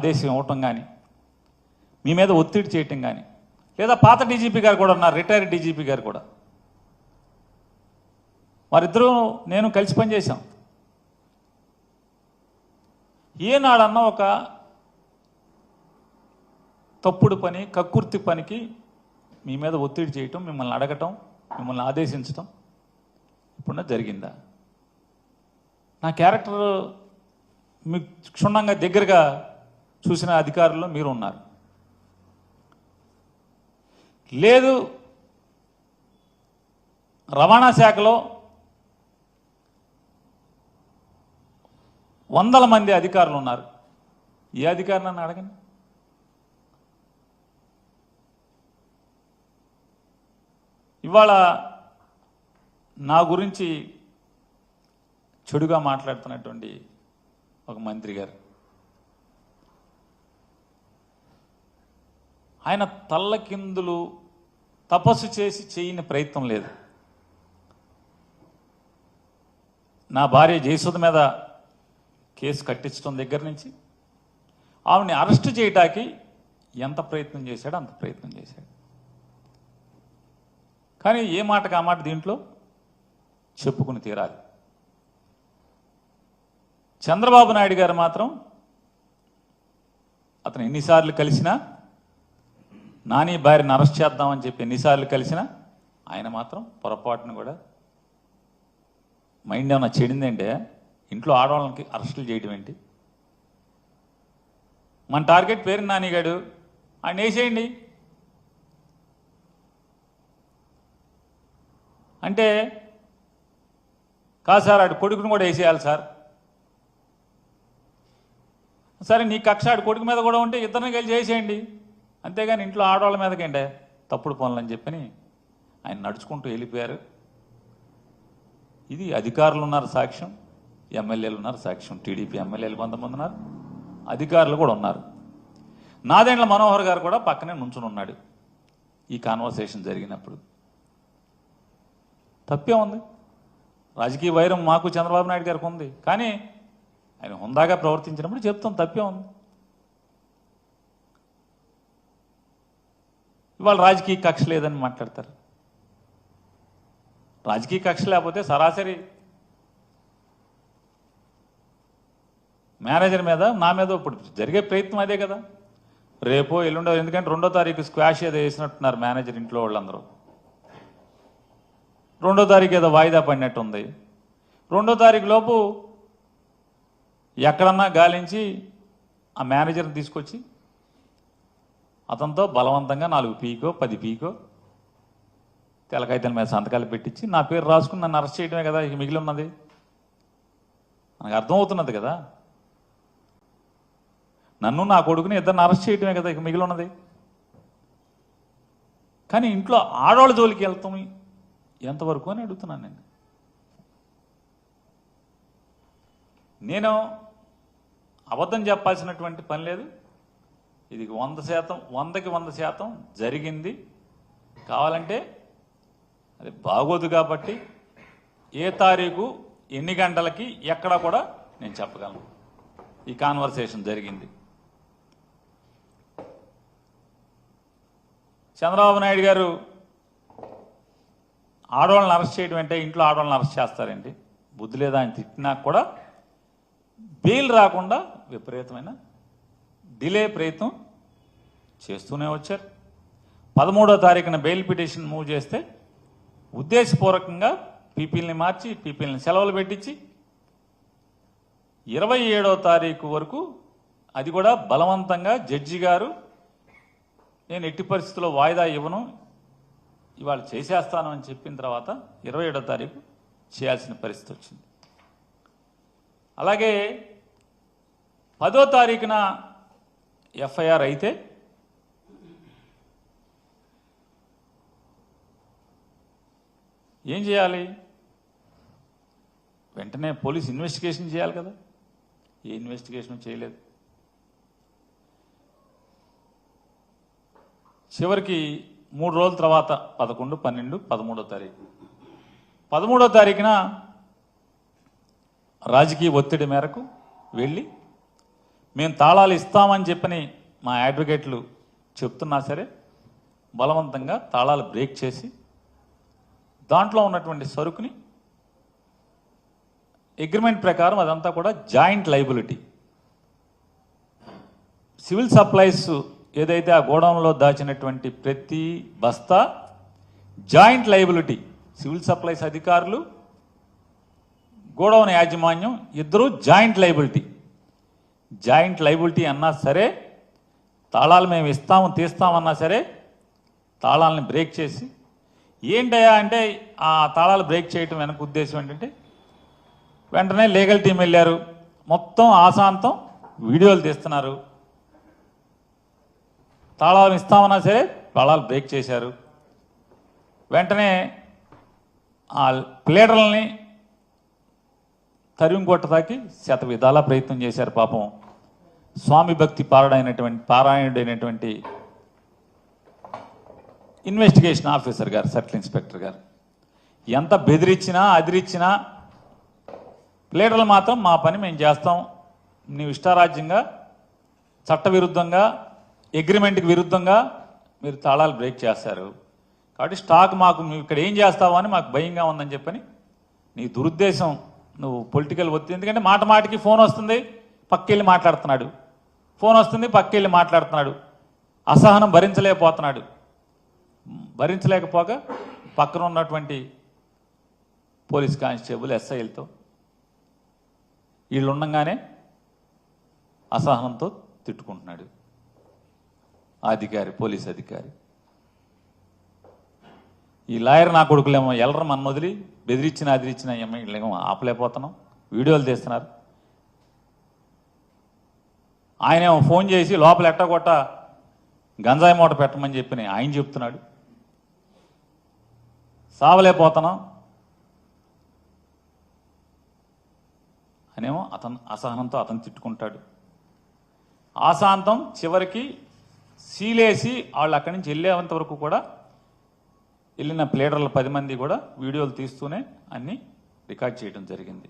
ఆదేశం ఇవ్వటం కానీ, మీ మీద ఒత్తిడి చేయటం కానీ, లేదా పాత డీజీపీ గారు కూడా ఉన్నారు, రిటైర్డ్ డీజీపీ గారు కూడా, వారిద్దరూ నేను కలిసి పనిచేశాం. ఏనాడన్నా ఒక తప్పుడు పని, కక్కుర్తి పనికి మీ మీద ఒత్తిడి చేయటం, మిమ్మల్ని అడగటం, మిమ్మల్ని ఆదేశించటం ఇప్పుడున్న జరిగిందా? నా క్యారెక్టర్ మీకు క్షుణ్ణంగా దగ్గరగా చూసిన అధికారుల్లో మీరు ఉన్నారు. లేదు, రవాణా శాఖలో వందల మంది అధికారులు ఉన్నారు. ఏ అధికారులను అడగండి. ఇవాళ నా గురించి చెడుగా మాట్లాడుతున్నటువంటి ఒక మంత్రి గారు, ఆయన తల్లకిందులు తపస్సు చేసి చేయని ప్రయత్నం లేదు. నా భార్య జయసుధ మీద కేసు కట్టించడం దగ్గర నుంచి ఆవిడని అరెస్ట్ చేయడానికి ఎంత ప్రయత్నం చేశాడో అంత ప్రయత్నం చేశాడు. కానీ ఏ మాటకు ఆ మాట దీంట్లో చెప్పుకుని తీరాలి. చంద్రబాబు నాయుడు గారు మాత్రం అతను ఎన్నిసార్లు కలిసినా, నాని భార్యను అరెస్ట్ చేద్దామని చెప్పి ఎన్నిసార్లు కలిసినా ఆయన మాత్రం పొరపాటును కూడా మైండ్ ఏమన్నా చెడిందంటే ఇంట్లో ఆడవాళ్ళకి అరెస్టులు చేయడం ఏంటి? మన టార్గెట్ పేరు నానిగాడు, ఆయన వేసేయండి అంటే, కాదు సార్ ఆడు కొడుకును కూడా వేసేయాలి సార్. సరే నీ కక్ష ఆడు కొడుకు మీద కూడా ఉంటే ఇద్దరిని కలిసి చేసేయండి, అంతేగాని ఇంట్లో ఆడవాళ్ళ మీదకేంటే తప్పుడు పనులు అని చెప్పని ఆయన నడుచుకుంటూ వెళ్ళిపోయారు. ఇది అధికారులు ఉన్నారు సాక్ష్యం, ఎమ్మెల్యేలు ఉన్నారు సాక్ష్యం. టీడీపీ ఎమ్మెల్యేలు కొంతమంది ఉన్నారు, అధికారులు కూడా ఉన్నారు. నాదెండ్ల మనోహర్ గారు కూడా పక్కనే నుంచుని ఉన్నాడు ఈ కాన్వర్సేషన్ జరిగినప్పుడు. తప్పే ఉంది. రాజకీయ వైరం మాకు చంద్రబాబు నాయుడు గారికి ఉంది, కానీ ఆయన హుందాగా ప్రవర్తించినప్పుడు చెప్తాం తప్పే ఉంది. ఇవాళ రాజకీయ కక్ష లేదని మాట్లాడతారు. రాజకీయ కక్ష లేకపోతే సరాసరి మేనేజర్ మీద, నా మీద ఇప్పుడు జరిగే ప్రయత్నం అదే కదా. రేపో ఎల్లుండో, ఎందుకంటే 2వ తారీఖు స్క్వాష్ ఏదో వేసినట్టున్నారు మేనేజర్ ఇంట్లో వాళ్ళందరూ. 2వ తారీఖు ఏదో వాయిదా పడినట్టు ఉంది. 2వ తారీఖు లోపు ఎక్కడన్నా గాలించి ఆ మేనేజర్ని తీసుకొచ్చి అతనితో బలవంతంగా 4 పీకో 10 పీకో తెలకాయితల మీద సంతకాలు పెట్టించి నా పేరు రాసుకుని నన్ను అరెస్ట్ చేయడమే కదా ఇక మిగిలి ఉన్నది. మనకు అర్థమవుతున్నది కదా, నన్ను నా కొడుకుని ఇద్దరిని అరెస్ట్ చేయడమే కదా ఇక మిగిలి ఉన్నది. కానీ ఇంట్లో ఆడవాళ్ళ జోలికి వెళ్తాం ఎంతవరకు అని అడుగుతున్నాను నేను అబద్ధం చెప్పాల్సినటువంటి పని లేదు. ఇది 100%, 100కి 100% జరిగింది. కావాలంటే అది బాగోదు కాబట్టి ఏ తారీఖు ఎన్ని గంటలకి ఎక్కడ కూడా నేను చెప్పగలను. ఈ కాన్వర్సేషన్ జరిగింది. చంద్రబాబు నాయుడు గారు ఆడవాళ్ళని అరెస్ట్ చేయడం అంటే ఇంట్లో ఆడవాళ్ళని అరెస్ట్ చేస్తారండి, బుద్ధి లేదా అని తిట్టినా కూడా బెయిల్ రాకుండా విపరీతమైన డిలే ప్రయత్నం చేస్తూనే వచ్చారు. 13వ తారీఖున బెయిల్ పిటిషన్ మూవ్ చేస్తే ఉద్దేశపూర్వకంగా పీపీలని మార్చి, పీపీలని సెలవులు పెట్టించి 27వ తారీఖు వరకు, అది కూడా బలవంతంగా జడ్జి గారు నేను ఎట్టి పరిస్థితుల్లో వాయిదా ఇవ్వను, ఇవాళ చేసేస్తాను అని చెప్పిన తర్వాత 27వ తారీఖు చేయాల్సిన పరిస్థితి వచ్చింది. అలాగే 10వ తారీఖున ఎఫ్ఐఆర్ అయితే ఏం చేయాలి? వెంటనే పోలీస్ ఇన్వెస్టిగేషన్ చేయాలి కదా. ఏ ఇన్వెస్టిగేషన్ చేయలేదు. చివరికి 3 రోజుల తర్వాత 11, 12, 13వ తారీఖు 13వ తారీఖున రాజకీయ ఒత్తిడి మేరకు వెళ్ళి మేము తాళాలు ఇస్తామని చెప్పని మా అడ్వకేట్లు చెప్తున్నా సరే బలవంతంగా తాళాలు బ్రేక్ చేసి దాంట్లో ఉన్నటువంటి సరుకుని అగ్రిమెంట్ ప్రకారం అదంతా కూడా జాయింట్ లైబిలిటీ. సివిల్ సప్లైస్ ఏదైతే ఆ గోడౌన్లో దాచినటువంటి ప్రతి బస్తా జాయింట్ లైబిలిటీ. సివిల్ సప్లైస్ అధికారులు, గోడౌన్ యాజమాన్యం ఇద్దరు జాయింట్ లైబిలిటీ. జాయింట్ లైబిలిటీ అన్నా సరే, తాళాలు మేము ఇస్తాము తీస్తామన్నా సరే తాళాలని బ్రేక్ చేసి, ఏంటయ్యా అంటే ఆ తాళాలు బ్రేక్ చేయటం వెనక ఉద్దేశం ఏంటంటే, వెంటనే లీగల్ టీం వెళ్ళారు, మొత్తం ఆశాంతం వీడియోలు తీస్తున్నారు. తాళాలు ఇస్తామన్నా సరే తాళాలు బ్రేక్ చేశారు. వెంటనే ఆ ప్లేడర్లని తరిమి కొట్టడానికి శత విధాలా ప్రయత్నం చేశారు. పాపం స్వామి భక్తి పారాయణుడైనటువంటి ఇన్వెస్టిగేషన్ ఆఫీసర్ గారు, సర్కిల్ ఇన్స్పెక్టర్ గారు ఎంత బెదిరించినా అదిరించినా ప్లేడర్లు మాత్రం మా పని మేము చేస్తాం, నీవు ఇష్టారాజ్యంగా చట్టవిరుద్ధంగా అగ్రిమెంట్కి విరుద్ధంగా మీరు తాళాలు బ్రేక్ చేస్తారు కాబట్టి స్టాక్ మాకు నువ్వు ఇక్కడ ఏం చేస్తావు అని మాకు భయంగా ఉందని చెప్పని నీ దురుద్దేశం, నువ్వు పొలిటికల్ ఒత్తిడి. ఎందుకంటే మాట మాటికి ఫోన్ వస్తుంది, పక్కెళ్ళి మాట్లాడుతున్నాడు, ఫోన్ వస్తుంది పక్కెళ్ళి మాట్లాడుతున్నాడు, అసహనం భరించలేకపోతున్నాడు. భరించలేకపోగా పక్కన ఉన్నటువంటి పోలీస్ కానిస్టేబుల్ ఎస్ఐలతో వీళ్ళు ఉండగానే అసహనంతో తిట్టుకుంటున్నాడు ఆ అధికారి, పోలీస్ అధికారి. ఈ లాయర్ నా కొడుకులేమో ఎల్లరు మన వదిలి బెదిరించిన అదిరించిన వీళ్ళేమో ఆపలేకపోతున్నాం, వీడియోలు తీస్తున్నారు. ఆయనేమో ఫోన్ చేసి లోపల ఎట్టగొట్ట గంజాయి మూట పెట్టమని చెప్పి ఆయన చెప్తున్నాడు. సావలేకపోతున్నాం అనేమో అసహనంతో అతను తిట్టుకుంటాడు. ఆశాంతం చివరికి సీలేసి వాళ్ళు అక్కడి నుంచి వెళ్ళేంత వరకు కూడా వెళ్ళిన ప్లేడర్ల 10 మంది కూడా వీడియోలు తీస్తూనే అన్నీ రికార్డ్ చేయడం జరిగింది.